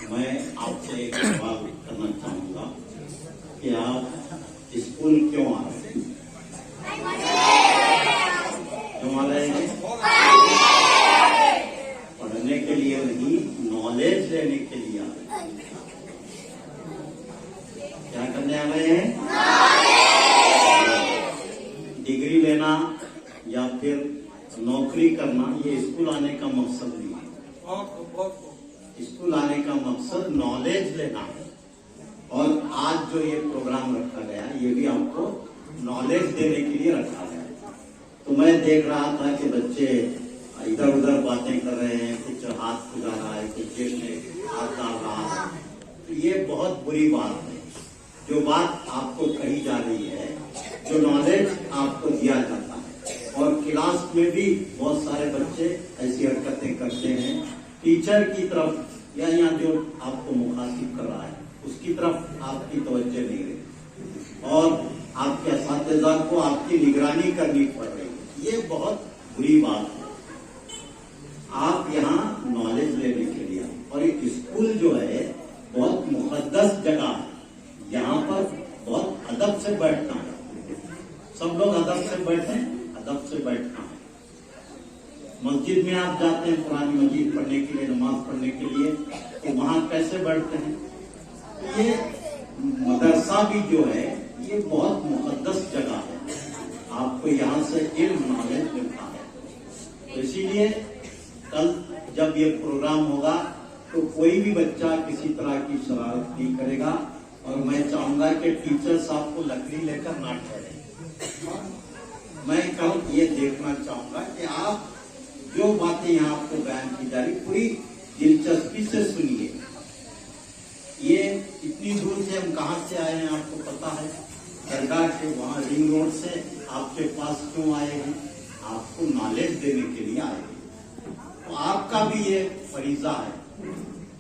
मैं आपसे एक सवाल करना चाहूंगा कि आप स्कूल क्यों आ रहे हैं? क्यों आ रहे हैं? पढ़ने के लिए नहीं, नॉलेज लेने के लिए आ रहे हैं। क्या करने आ रहे हैं? डिग्री लेना या फिर नौकरी करना, ये स्कूल आने का मकसद नहीं है। स्कूल आने का मकसद नॉलेज लेना है। और आज जो ये प्रोग्राम रखा गया, ये भी आपको नॉलेज देने के लिए रखा गया। तो मैं देख रहा था कि बच्चे इधर उधर बातें कर रहे हैं, कुछ हाथ खुजा रहा है, कुछ जेब में हाथ डाल रहा है। तो ये बहुत बुरी बात है। जो बात आपको कही जा रही है, जो नॉलेज आपको दिया जाता है, और क्लास में भी बहुत सारे बच्चे ऐसी हरकतें करते हैं, टीचर की तरफ या यहाँ जो आपको मुखातिब कर रहा है उसकी तरफ आपकी तवज्जो नहीं रही, और आपके असातिज़ा को आपकी निगरानी करनी पड़ रही है। ये बहुत बुरी बात है। आप यहाँ नॉलेज लेने के लिए, और एक स्कूल जो है बहुत मुकद्दस जगह है। यहाँ पर बहुत अदब से बैठना है। सब लोग अदब से बैठे, अदब से बैठना है। मस्जिद में आप जाते हैं कुरान मजीद पढ़ने के लिए, नमाज पढ़ने के लिए, तो वहां कैसे बैठते हैं? ये मदरसा भी जो है ये बहुत मुकद्दस जगह है। आपको यहाँ से इल्म नॉलेज मिलता है। तो इसीलिए कल जब ये प्रोग्राम होगा तो कोई भी बच्चा किसी तरह की शरारत नहीं करेगा, और मैं चाहूंगा कि टीचर्स आपको लकड़ी लेकर ना ठहरे। मैं कल ये देखना चाहूंगा कि आप जो बातें यहाँ आपको बयान की जा रही पूरी दिलचस्पी से सुनिए। ये इतनी दूर से हम कहाँ से आए हैं आपको पता है? दरगाह के वहाँ रिंग रोड से आपके पास क्यों आए हैं? आपको नॉलेज देने के लिए आए हैं। तो आपका भी ये फरीजा है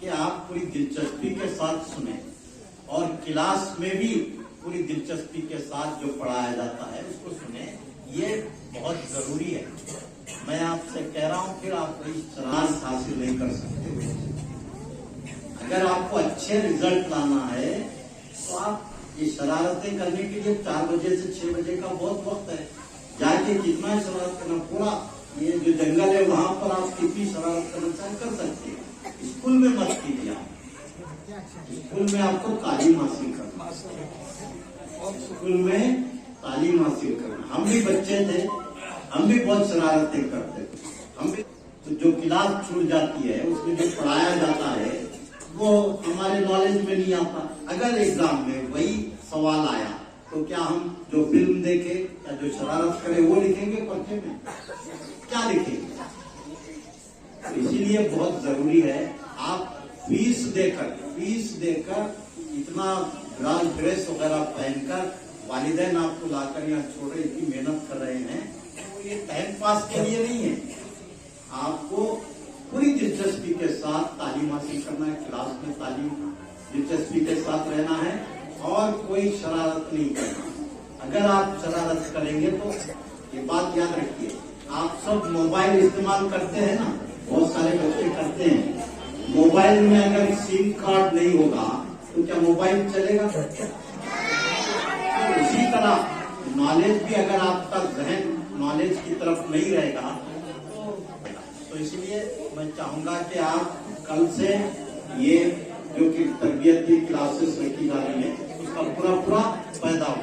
कि आप पूरी दिलचस्पी के साथ सुने, और क्लास में भी पूरी दिलचस्पी के साथ जो पढ़ाया जाता है उसको सुने। ये बहुत जरूरी है। मैं आपसे कह रहा हूँ, फिर आप कोई शरारत हासिल नहीं कर सकते। अगर आपको अच्छे रिजल्ट लाना है तो आप ये शरारतें करने के लिए 4 बजे से 6 बजे का बहुत वक्त है। जाके जितना शरारत करना, पूरा ये जो जंगल है वहां पर आप कितनी शरारत करना चाहे कर सकते हैं। स्कूल में मत कीजिए। आप स्कूल में आपको तालीम हासिल करना, स्कूल में तालीम हासिल करना। हम भी बच्चे थे, हम भी बहुत शरारतें करते थे। हम भी तो जो क्लास छूट जाती है उसमें जो पढ़ाया जाता है वो हमारे नॉलेज में नहीं आता। अगर एग्जाम में वही सवाल आया तो क्या हम जो फिल्म देखे या जो शरारत करे वो लिखेंगे पर्चे में? क्या लिखेंगे? तो इसीलिए बहुत जरूरी है आप फीस देकर इतना लाल ड्रेस वगैरह पहनकर वालिदैन आपको लाकर यहाँ छोड़े, इतनी मेहनत कर रहे हैं, तो ये टाइम पास के लिए नहीं है। आपको पूरी दिलचस्पी के साथ तालीम हासिल करना है, क्लास में तालीम दिलचस्पी के साथ रहना है, और कोई शरारत नहीं करना। अगर आप शरारत करेंगे तो ये बात याद रखिए, आप सब मोबाइल इस्तेमाल करते हैं ना, बहुत सारे बच्चे करते हैं। मोबाइल में अगर सिम कार्ड नहीं होगा तो क्या मोबाइल चलेगा? तो इसी तरह नॉलेज भी, अगर आपका जहन नॉलेज की तरफ नहीं रहेगा तो इसलिए मैं चाहूंगा कि आप कल से ये जो कि तरबियत की क्लासेस रखी जा रही है उसका पूरा फायदा हो।